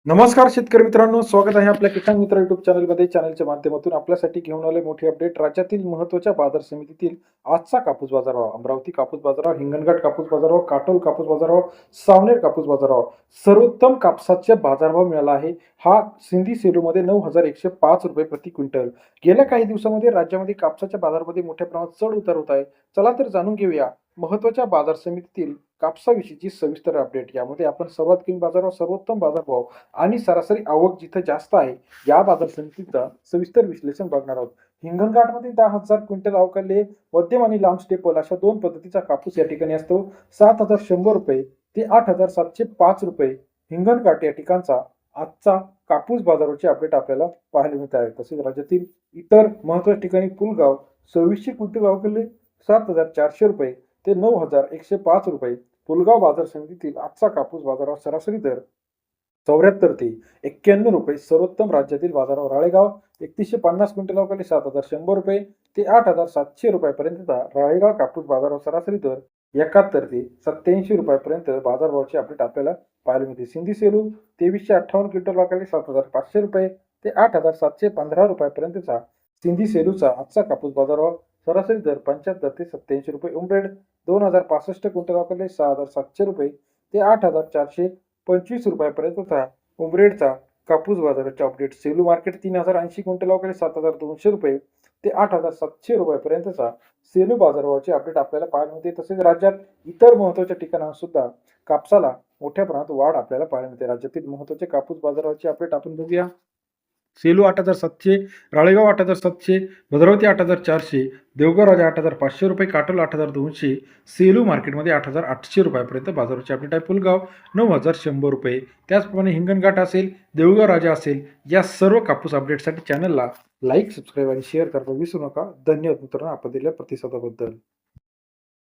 नमस्कार शेतकरी मित्रांनो, स्वागत आहे आपल्या किसान मित्र युट्यूब चॅनलमध्ये. चॅनलच्या माध्यमातून आपल्यासाठी घेऊन आले मोठी अपडेट. राज्यातील महत्त्वाच्या बाजार समितीतील आजचा कापूस बाजारभाव, अमरावती कापूस बाजारभाव, हिंगणघाट कापूस बाजारभाव, काटोल कापूस बाजारभाव, सावनेर कापूस बाजारभाव, सर्वोत्तम कापसाचे बाजारभाव मिळाला आहे. हा सिंधी सेलूमध्ये 9,105 रुपये प्रति क्विंटल. गेल्या काही दिवसांमध्ये राज्यामध्ये कापसाच्या बाजारामध्ये मोठ्या प्रमाणात चढ उतार होत आहे. चला तर जाणून घेऊया महत्त्वाच्या बाजार समितीतील कापसाविषयीची सविस्तर अपडेट. यामध्ये आपण सर्वात कमी बाजारभाव, सर्वोत्तम बाजारभाव आणि सरासरी आवक जिथे जास्त आहे या बाजार समितीचा सविस्तर विश्लेषण बघणार आहोत. हिंगणघाटमध्ये 10,000 क्विंटल अवकाळले मध्यम आणि लांब स्टेपल अशा दोन पद्धतीचा कापूस या ठिकाणी असतो. 7,100 रुपये ते 8,705 रुपये हिंगणघाट या ठिकाणचा आजचा कापूस बाजाराचे अपडेट आपल्याला पाहायला मिळत आहे. तसेच राज्यातील इतर महत्त्वाच्या ठिकाणी पुलगाव 2600 क्विंटल अवकाळले 7,400 रुपये ते 9,105 रुपये. पुलगाव बाजार समितीतील आजचा कापूस बाजारावर सरासरी दर 74 ते 91 रुपये. सर्वोत्तम राज्यातील बाजारावर राळेगाव 3150 क्विंटल अवकाळी 7,100 रुपये ते 8,700 रुपयापर्यंतचा राळेगाव कापूस बाजारावर सरासरी दर 71 ते 87 रुपयापर्यंत बाजारभावाची अपडेट आपल्याला पाहायला मिळते. सिंधी सेलू 2358 क्विंटल अवकाळी 7,500 रुपये ते 8,715 रुपयापर्यंतचा सिंधी सेलूचा आजचा कापूस बाजारभाव सरासरी दर 75 ते 87 रुपये. उमरेड 2,065 क्विंटल अवकाळी 6,700 रुपये ते 8,425 रुपयापर्यंतचा उमरेडचा कापूस बाजाराचे अपडेट. सेलू मार्केट 3,080 क्विंटल अवकाळी 7,200 रुपये ते 8,700 रुपयापर्यंतचा सेलू बाजारभावाचे अपडेट आपल्याला पाहायला मिळते. तसेच राज्यात इतर महत्त्वाच्या ठिकाणांवर सुद्धा कापसाला मोठ्या प्रमाणात वाढ आपल्याला पाहायला मिळते. राज्यातील महत्त्वाचे कापूस बाजाराचे अपडेट आपण बघूया. सेलू 8,700, राळेगाव 8,700, भद्रावती 8,400, देवगाव राजा 8,500 रुपये, काटोल 8,200, सेलू मार्केटमध्ये 8,800 रुपयापर्यंत बाजाराची अपडेट आहे. पुलगाव 9,100 रुपये. त्याचप्रमाणे हिंगणघाट असेल, देवगाव राजा असेल, या सर्व कापूस अपडेटसाठी चॅनलला लाईक, सबस्क्राईब आणि शेअर करायला विसरू नका. धन्यवाद मित्रांनो आपण दिलेल्या प्रतिसादाबद्दल.